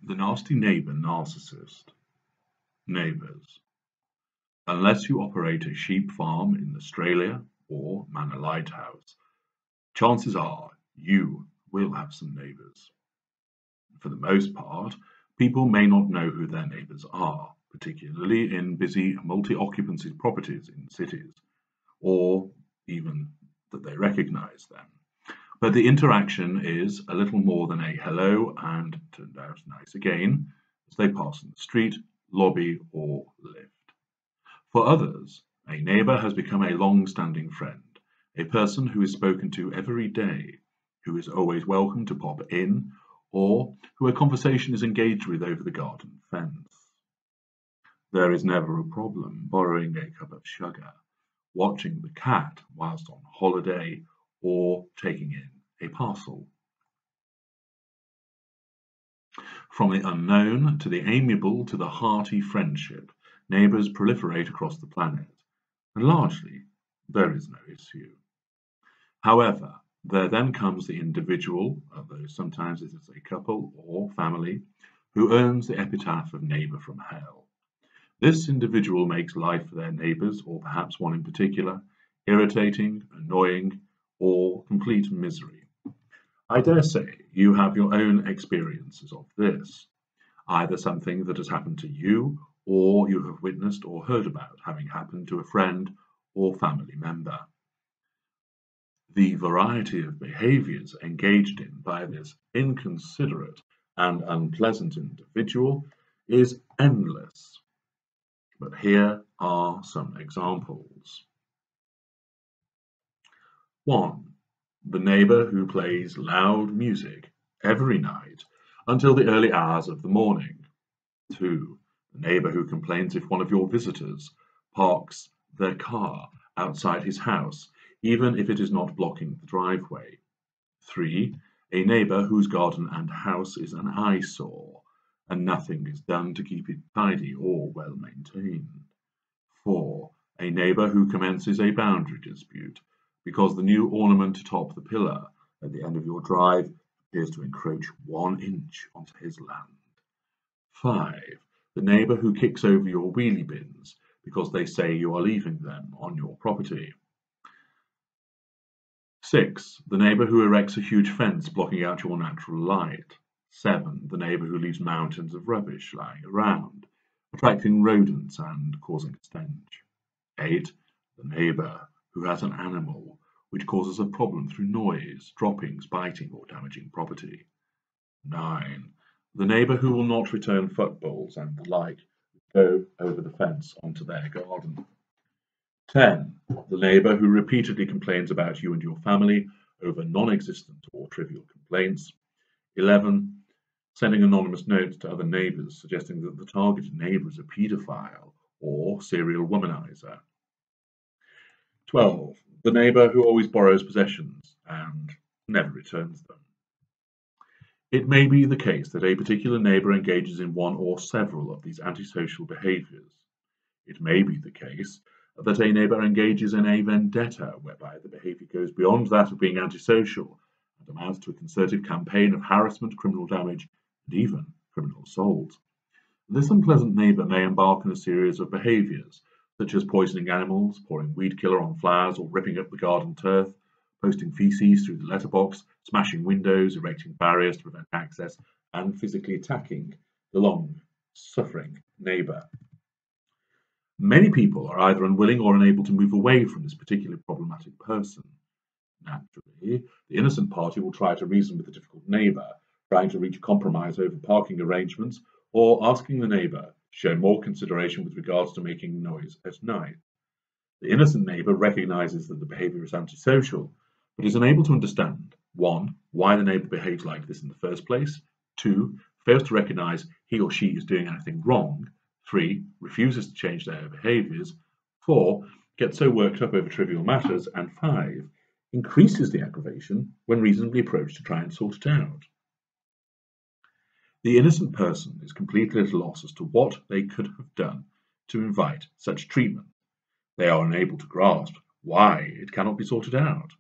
The nasty neighbour narcissist. Neighbours. Unless you operate a sheep farm in Australia or man a lighthouse, chances are you will have some neighbours. For the most part, people may not know who their neighbours are, particularly in busy multi-occupancy properties in cities, or even that they recognise them. But the interaction is a little more than a hello and turned out nice again as they pass in the street, lobby, or lift. For others, a neighbour has become a long-standing friend, a person who is spoken to every day, who is always welcome to pop in, or who a conversation is engaged with over the garden fence. There is never a problem borrowing a cup of sugar, watching the cat whilst on holiday, or taking in a parcel. From the unknown to the amiable to the hearty friendship, neighbours proliferate across the planet, and largely there is no issue. However, there then comes the individual, although sometimes it is a couple or family, who earns the epitaph of neighbour from hell. This individual makes life for their neighbours, or perhaps one in particular, irritating, annoying, or complete misery. I dare say you have your own experiences of this, either something that has happened to you, or you have witnessed or heard about having happened to a friend or family member. The variety of behaviours engaged in by this inconsiderate and unpleasant individual is endless. But here are some examples. 1. The neighbour who plays loud music every night until the early hours of the morning. 2. The neighbour who complains if one of your visitors parks their car outside his house, even if it is not blocking the driveway. 3. A neighbour whose garden and house is an eyesore, and nothing is done to keep it tidy or well maintained. 4. A neighbour who commences a boundary dispute because the new ornament atop the pillar at the end of your drive appears to encroach 1 inch onto his land. 5. The neighbour who kicks over your wheelie bins because they say you are leaving them on your property. 6. The neighbour who erects a huge fence blocking out your natural light. 7. The neighbour who leaves mountains of rubbish lying around, attracting rodents and causing stench. 8. The neighbour who has an animal which causes a problem through noise, droppings, biting, or damaging property. 9. The neighbour who will not return footballs and the like go over the fence onto their garden. 10. The neighbour who repeatedly complains about you and your family over non-existent or trivial complaints. 11. Sending anonymous notes to other neighbours suggesting that the targeted neighbour is a paedophile or serial womanizer. 12. The neighbour who always borrows possessions and never returns them. It may be the case that a particular neighbour engages in one or several of these antisocial behaviours. It may be the case that a neighbour engages in a vendetta whereby the behaviour goes beyond that of being antisocial and amounts to a concerted campaign of harassment, criminal damage, and even criminal assault. This unpleasant neighbour may embark on a series of behaviours, such as poisoning animals, pouring weed killer on flowers, or ripping up the garden turf, posting feces through the letterbox, smashing windows, erecting barriers to prevent access, and physically attacking the long-suffering neighbour. Many people are either unwilling or unable to move away from this particularly problematic person. Naturally, the innocent party will try to reason with the difficult neighbour, trying to reach a compromise over parking arrangements, or asking the neighbour to show more consideration with regards to making noise at night. The innocent neighbour recognises that the behaviour is antisocial, but is unable to understand 1. Why the neighbour behaves like this in the first place, 2. Fails to recognise he or she is doing anything wrong, 3. Refuses to change their behaviours, 4. Gets so worked up over trivial matters, and 5. Increases the aggravation when reasonably approached to try and sort it out. The innocent person is completely at a loss as to what they could have done to invite such treatment. They are unable to grasp why it cannot be sorted out.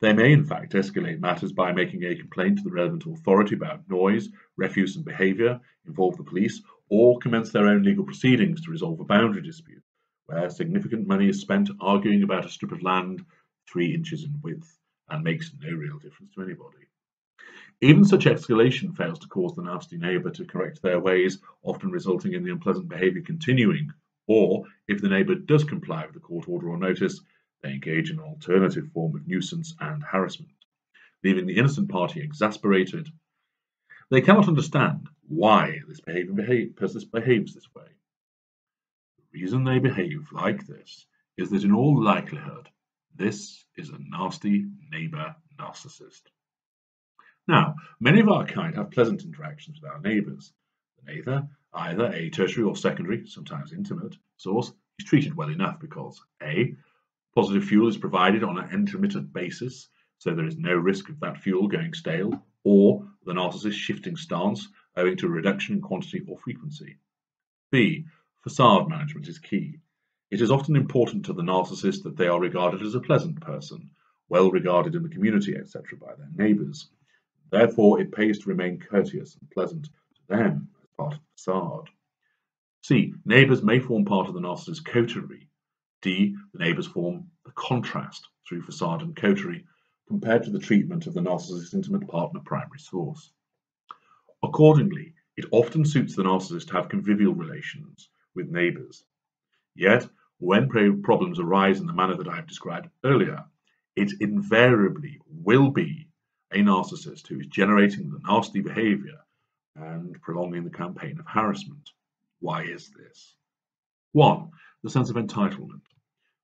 They may in fact escalate matters by making a complaint to the relevant authority about noise, refuse and behaviour, involve the police, or commence their own legal proceedings to resolve a boundary dispute, where significant money is spent arguing about a strip of land 3 inches in width and makes no real difference to anybody. Even such escalation fails to cause the nasty neighbour to correct their ways, often resulting in the unpleasant behaviour continuing, or, if the neighbour does comply with the court order or notice, they engage in an alternative form of nuisance and harassment, leaving the innocent party exasperated. They cannot understand why this person behaves this way. The reason they behave like this is that in all likelihood, this is a nasty neighbour narcissist. Now, many of our kind have pleasant interactions with our neighbours. The neighbour, either a tertiary or secondary, sometimes intimate, source, is treated well enough because A. Positive fuel is provided on an intermittent basis, so there is no risk of that fuel going stale, or the narcissist shifting stance owing to a reduction in quantity or frequency. B. Facade management is key. It is often important to the narcissist that they are regarded as a pleasant person, well regarded in the community, etc. by their neighbours. Therefore, it pays to remain courteous and pleasant to them as part of the facade. C. Neighbours may form part of the narcissist's coterie. D. The neighbours form the contrast through facade and coterie compared to the treatment of the narcissist's intimate partner primary source. Accordingly, it often suits the narcissist to have convivial relations with neighbours. Yet, when problems arise in the manner that I have described earlier, it invariably will be a narcissist who is generating the nasty behaviour and prolonging the campaign of harassment. Why is this? 1. The sense of entitlement.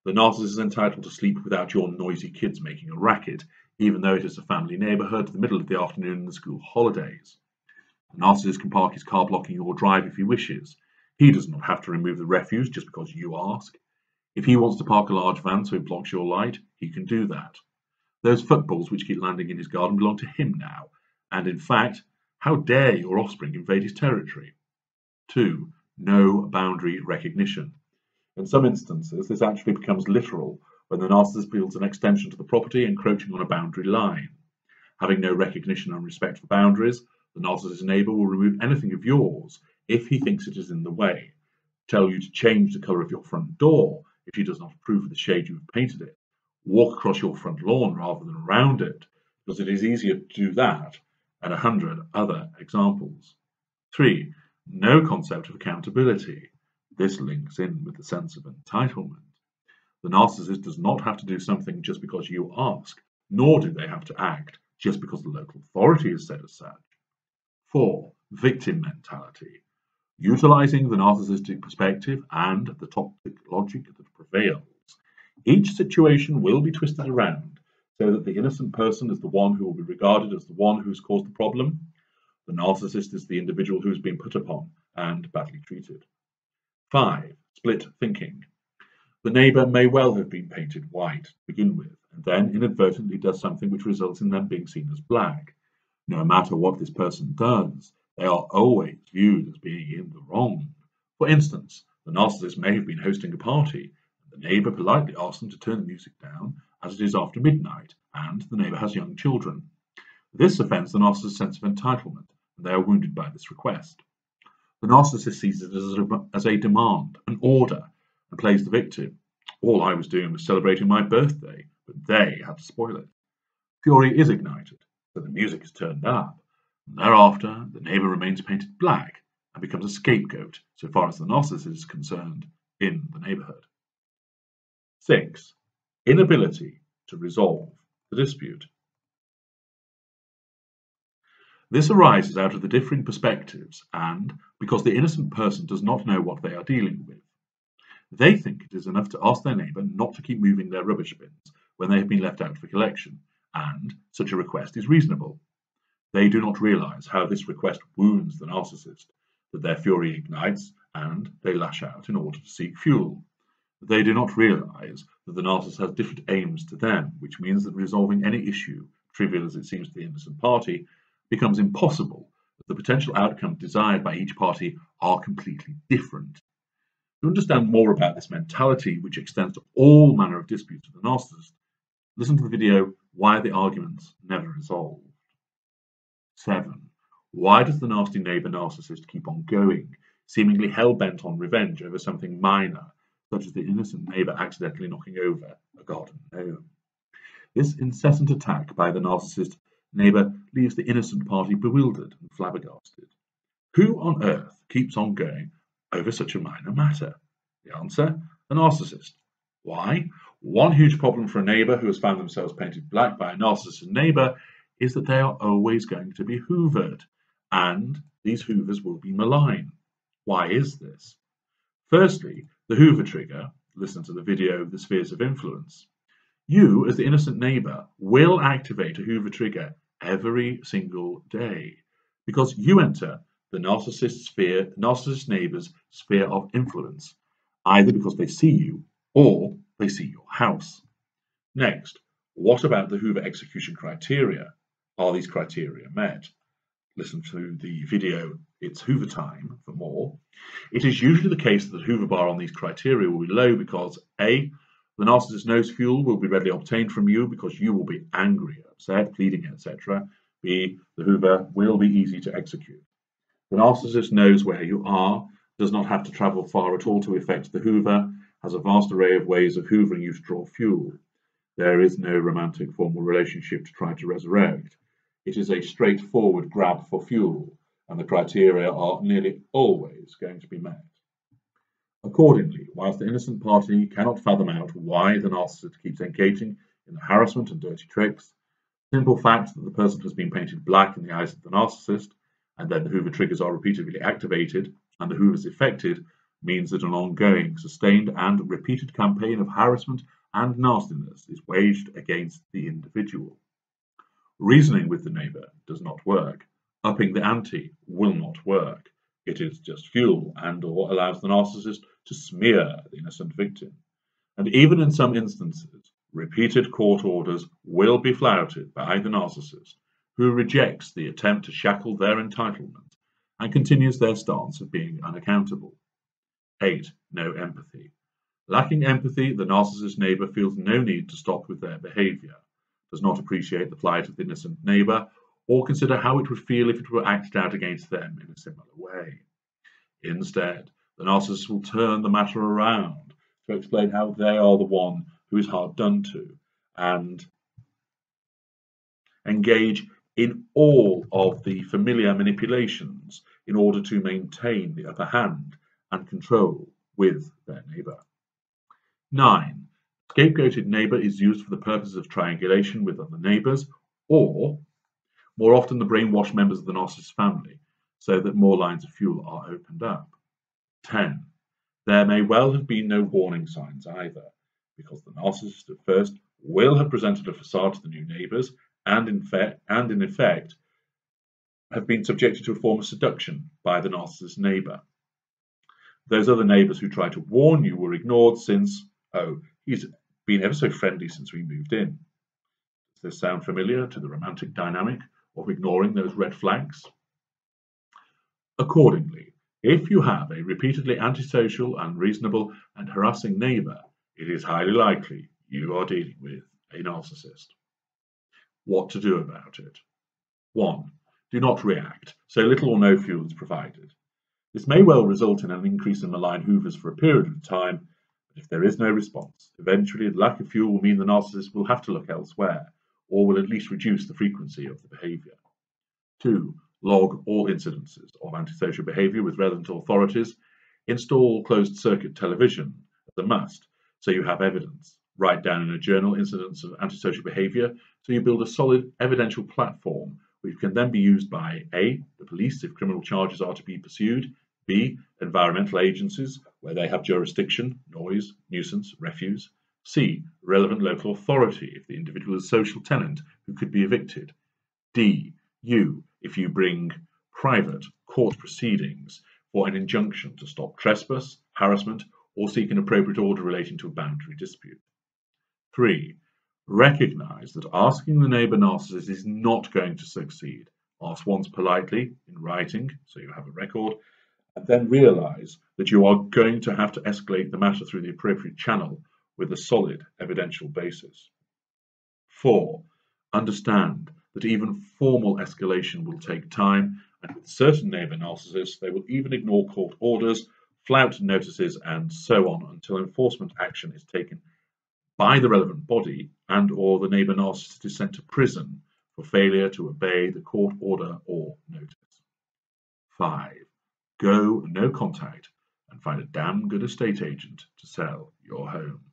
The narcissist is entitled to sleep without your noisy kids making a racket, even though it is a family neighbourhood, the middle of the afternoon and the school holidays. The narcissist can park his car blocking your drive if he wishes. He does not have to remove the refuse just because you ask. If he wants to park a large van so it blocks your light, he can do that. Those footballs which keep landing in his garden belong to him now, and in fact, how dare your offspring invade his territory? 2. No boundary recognition. In some instances, this actually becomes literal when the narcissist builds an extension to the property encroaching on a boundary line. Having no recognition and respect for boundaries, the narcissist's neighbour will remove anything of yours if he thinks it is in the way, tell you to change the colour of your front door if he does not approve of the shade you have painted it, walk across your front lawn rather than around it, because it is easier to do that, and 100 other examples. 3. No concept of accountability. This links in with the sense of entitlement. The narcissist does not have to do something just because you ask, nor do they have to act just because the local authority has said as such. 4. Victim mentality. Utilizing the narcissistic perspective and the toxic logic that prevails, each situation will be twisted around so that the innocent person is the one who will be regarded as the one who has caused the problem. The narcissist is the individual who has been put upon and badly treated. 5. Split thinking. The neighbour may well have been painted white to begin with, and then inadvertently does something which results in them being seen as black. No matter what this person does, they are always viewed as being in the wrong. For instance, the narcissist may have been hosting a party, and the neighbour politely asks them to turn the music down as it is after midnight, and the neighbour has young children. This offends the narcissist's sense of entitlement, and they are wounded by this request. The narcissist sees it as a demand, an order, and plays the victim. All I was doing was celebrating my birthday, but they had to spoil it. Fury is ignited, so the music is turned up, and thereafter the neighbour remains painted black and becomes a scapegoat so far as the narcissist is concerned in the neighbourhood. 6. Inability to resolve the dispute. This arises out of the differing perspectives and because the innocent person does not know what they are dealing with. They think it is enough to ask their neighbour not to keep moving their rubbish bins when they have been left out for collection, and such a request is reasonable. They do not realise how this request wounds the narcissist, that their fury ignites and they lash out in order to seek fuel. They do not realise that the narcissist has different aims to them, which means that resolving any issue, trivial as it seems to the innocent party, becomes impossible, as the potential outcome desired by each party are completely different. To understand more about this mentality, which extends to all manner of disputes with the narcissist, listen to the video Why are the arguments never resolved? 7. Why does the nasty neighbour narcissist keep on going, seemingly hell-bent on revenge over something minor, such as the innocent neighbour accidentally knocking over a garden gnome? This incessant attack by the narcissist neighbour leaves the innocent party bewildered and flabbergasted. Who on earth keeps on going over such a minor matter? The answer? The narcissist. Why? One huge problem for a neighbour who has found themselves painted black by a narcissist neighbour is that they are always going to be hoovered, and these hoovers will be malign. Why is this? Firstly, the Hoover trigger. Listen to the video, The Spheres of Influence. You, as the innocent neighbour, will activate a Hoover trigger every single day because you enter the narcissist neighbour's sphere of influence, either because they see you or they see your house. Next, what about the Hoover execution criteria? Are these criteria met? Listen to the video, It's Hoover Time, for more. It is usually the case that the Hoover bar on these criteria will be low because A, the narcissist knows fuel will be readily obtained from you because you will be angry, upset, pleading, etc. B, the Hoover will be easy to execute. The narcissist knows where you are, does not have to travel far at all to effect the Hoover, has a vast array of ways of hoovering you to draw fuel. There is no romantic formal relationship to try to resurrect. It is a straightforward grab for fuel, and the criteria are nearly always going to be met. Accordingly, whilst the innocent party cannot fathom out why the narcissist keeps engaging in the harassment and dirty tricks, the simple fact that the person has been painted black in the eyes of the narcissist, and then the Hoover triggers are repeatedly activated and the Hoovers effected, means that an ongoing, sustained and repeated campaign of harassment and nastiness is waged against the individual. Reasoning with the neighbour does not work. Upping the ante will not work. It is just fuel and/or allows the narcissist to smear the innocent victim. And even in some instances, repeated court orders will be flouted by the narcissist, who rejects the attempt to shackle their entitlement and continues their stance of being unaccountable. 8. No empathy. Lacking empathy, the narcissist neighbour feels no need to stop with their behaviour, does not appreciate the plight of the innocent neighbour, or consider how it would feel if it were acted out against them in a similar way. Instead, the narcissist will turn the matter around to explain how they are the one who is hard done to, and engage in all of the familiar manipulations in order to maintain the upper hand and control with their neighbour. 9. Scapegoated neighbour is used for the purpose of triangulation with other neighbours, or more often the brainwashed members of the narcissist family, so that more lines of fuel are opened up. 10. There may well have been no warning signs either, because the narcissist at first will have presented a facade to the new neighbours and in effect have been subjected to a form of seduction by the narcissist neighbour. Those other neighbours who tried to warn you were ignored since, oh, he's been ever so friendly since we moved in. Does this sound familiar to the romantic dynamic of ignoring those red flags? Accordingly, if you have a repeatedly antisocial, unreasonable, and harassing neighbour, it is highly likely you are dealing with a narcissist. What to do about it? 1. Do not react, so little or no fuel is provided. This may well result in an increase in malign hoovers for a period of time, but if there is no response, eventually the lack of fuel will mean the narcissist will have to look elsewhere, or will at least reduce the frequency of the behaviour. 2. Log all incidences of antisocial behaviour with relevant authorities. Install closed-circuit television as a must, so you have evidence. Write down in a journal incidents of antisocial behaviour, so you build a solid evidential platform which can then be used by A. the police if criminal charges are to be pursued, B. environmental agencies where they have jurisdiction, noise, nuisance, refuse, C. relevant local authority if the individual is a social tenant who could be evicted, D. you if you bring private court proceedings for an injunction to stop trespass, harassment, or seek an appropriate order relating to a boundary dispute. 3. Recognize that asking the neighbour narcissist is not going to succeed. Ask once politely in writing, so you have a record, and then realize that you are going to have to escalate the matter through the appropriate channel with a solid evidential basis. 4. Understand that even formal escalation will take time, and with certain neighbour narcissists, they will even ignore court orders, flout notices, and so on until enforcement action is taken by the relevant body and/or the neighbour narcissist is sent to prison for failure to obey the court order or notice. 5. Go no contact and find a damn good estate agent to sell your home.